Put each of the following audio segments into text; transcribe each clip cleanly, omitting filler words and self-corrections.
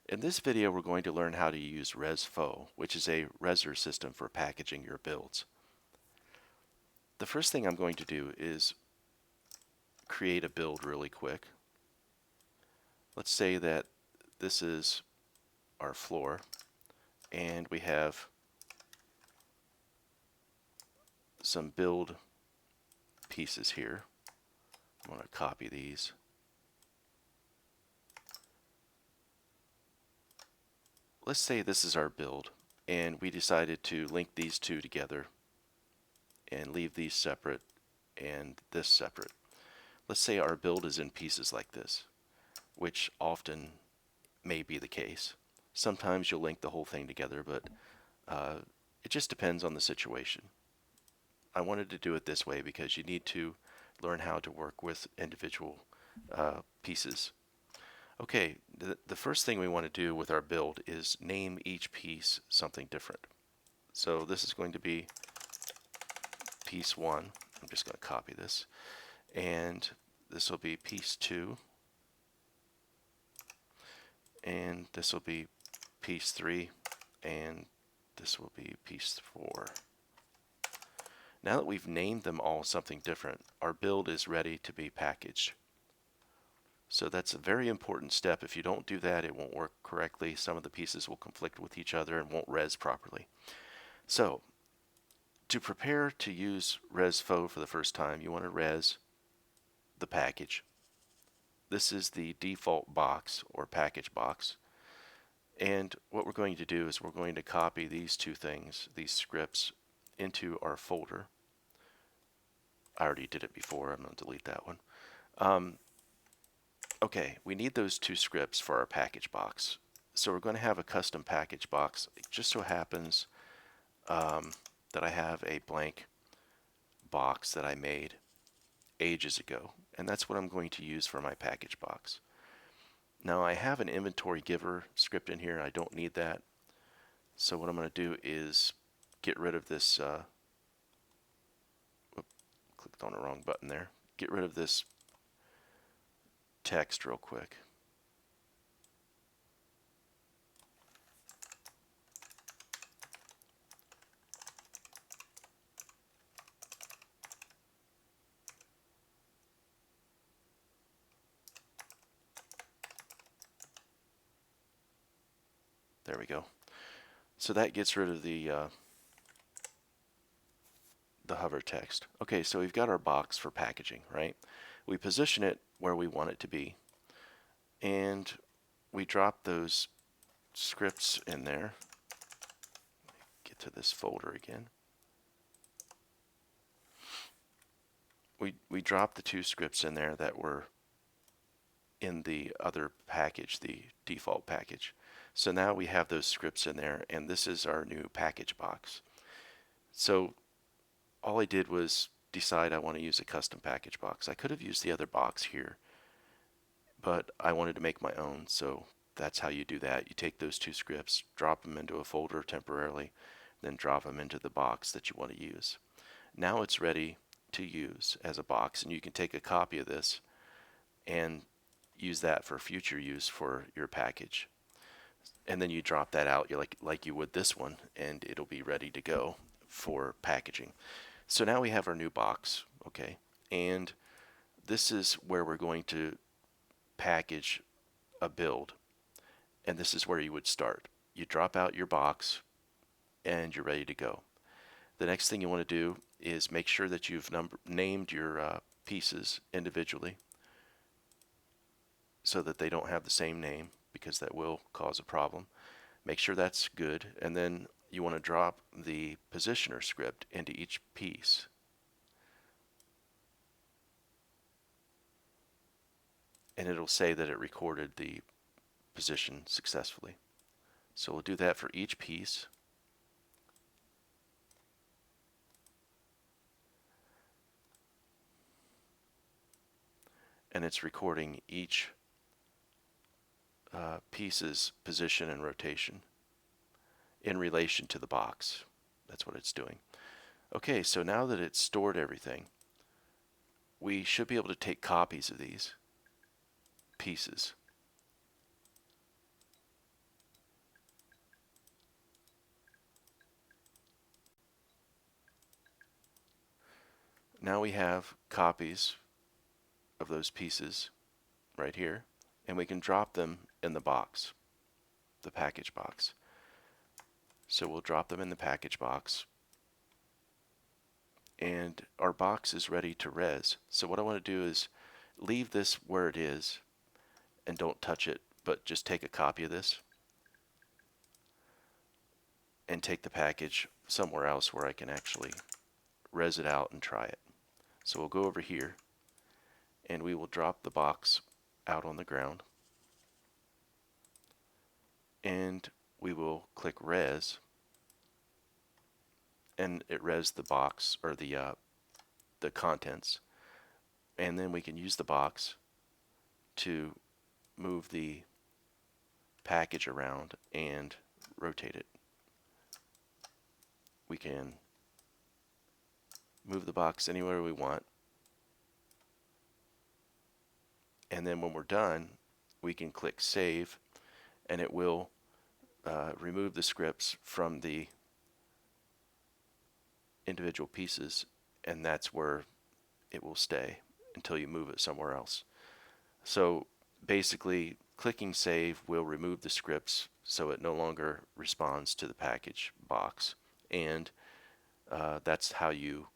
In this video, we're going to learn how to use Rez Faux, which is a Rezer system for packaging your builds. The first thing I'm going to do is create a build really quick. Let's say that this is our floor, and we have some build pieces here. I'm going to copy these. Let's say this is our build, and we decided to link these two together and leave these separate and this separate. Let's say our build is in pieces like this, which often may be the case. Sometimes you'll link the whole thing together, but it just depends on the situation. I wanted to do it this way because you need to learn how to work with individual pieces. Okay, the first thing we want to do with our build is name each piece something different. So this is going to be piece 1. I'm just going to copy this. And this will be piece 2. And this will be piece 3. And this will be piece 4. Now that we've named them all something different, our build is ready to be packaged. So that's a very important step. If you don't do that, it won't work correctly. Some of the pieces will conflict with each other and won't res properly. So to prepare to use Rez Faux for the first time, you want to res the package. This is the default box or package box. And what we're going to do is we're going to copy these two things, these scripts, into our folder. I already did it before. I'm going to delete that one. Okay, we need those two scripts for our package box. So we're going to have a custom package box. It just so happens that I have a blank box that I made ages ago, and that's what I'm going to use for my package box. Now I have an inventory giver script in here. I don't need that. So what I'm going to do is get rid of this, clicked on the wrong button there. Get rid of this text real quick. There we go. So that gets rid of the hover text. Okay, so we've got our box for packaging, right? We position it where we want it to be, and we drop those scripts in there. Get to this folder again. We drop the two scripts in there that were in the other package, the default package. So now we have those scripts in there, and this is our new package box. So all I did was decide I want to use a custom package box. I could have used the other box here, but I wanted to make my own, so that's how you do that. You take those two scripts, drop them into a folder temporarily, then drop them into the box that you want to use. Now it's ready to use as a box, and you can take a copy of this and use that for future use for your package. And then you drop that out like you would this one, and it'll be ready to go for packaging. So now we have our new box, okay? And this is where we're going to package a build. And this is where you would start. You drop out your box and you're ready to go. The next thing you want to do is make sure that you've named your pieces individually so that they don't have the same name, because that will cause a problem. Make sure that's good, and then you want to drop the positioner script into each piece. And it'll say that it recorded the position successfully. So we'll do that for each piece. And it's recording each piece's position and rotation in relation to the box. That's what it's doing. Okay, so now that it's stored everything, we should be able to take copies of these pieces. now we have copies of those pieces right here, and we can drop them in the box, the package box. So we'll drop them in the package box, and our box is ready to res. So what I want to do is leave this where it is and don't touch it, but just take a copy of this and take the package somewhere else where I can actually res it out and try it. So we'll go over here and we will drop the box out on the ground, and we will click res, and it res the box, or the contents, and then we can use the box to move the package around and rotate it. We can move the box anywhere we want, and then when we're done we can click save, and it will remove the scripts from the individual pieces, and that's where it will stay until you move it somewhere else. So basically clicking save will remove the scripts so it no longer responds to the package box, and that's how you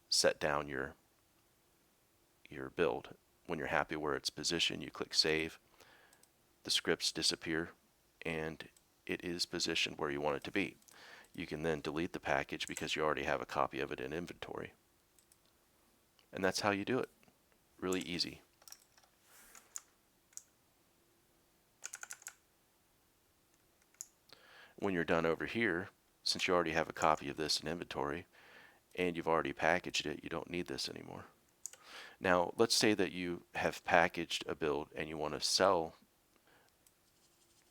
set down your build. When you're happy where it's positioned, you click save, the scripts disappear, and it is positioned where you want it to be. You can then delete the package because you already have a copy of it in inventory. And that's how you do it. Really easy. When you're done over here, since you already have a copy of this in inventory and you've already packaged it, you don't need this anymore. Now, let's say that you have packaged a build and you want to sell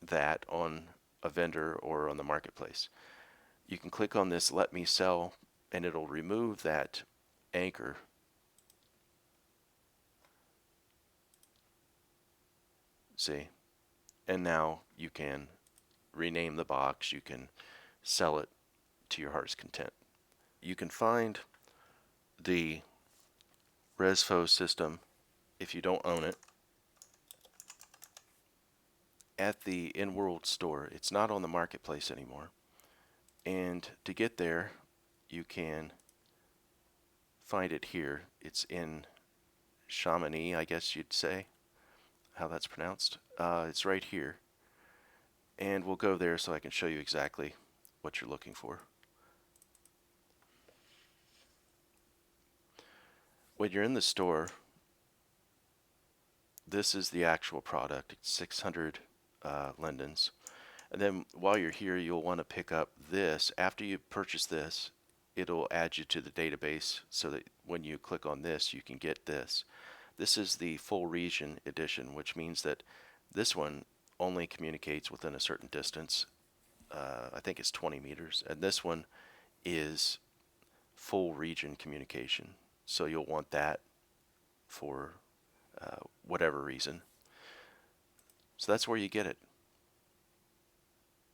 that on a vendor or on the marketplace. You can click on this Let Me Sell, and it'll remove that anchor. See? And now you can rename the box, you can sell it to your heart's content. You can find the Rez Faux system, if you don't own it, at the in-world store. It's not on the marketplace anymore. And to get there, you can find it here. It's in Chamonix, I guess you'd say, how that's pronounced. It's right here. And we'll go there so I can show you exactly what you're looking for. When you're in the store, this is the actual product. It's 600 lindens. And then while you're here, you'll want to pick up this. After you purchase this, it'll add you to the database so that when you click on this, you can get this. This is the full region edition, which means that this one only communicates within a certain distance. I think it's 20 meters. And this one is full region communication. So you'll want that for whatever reason. So that's where you get it.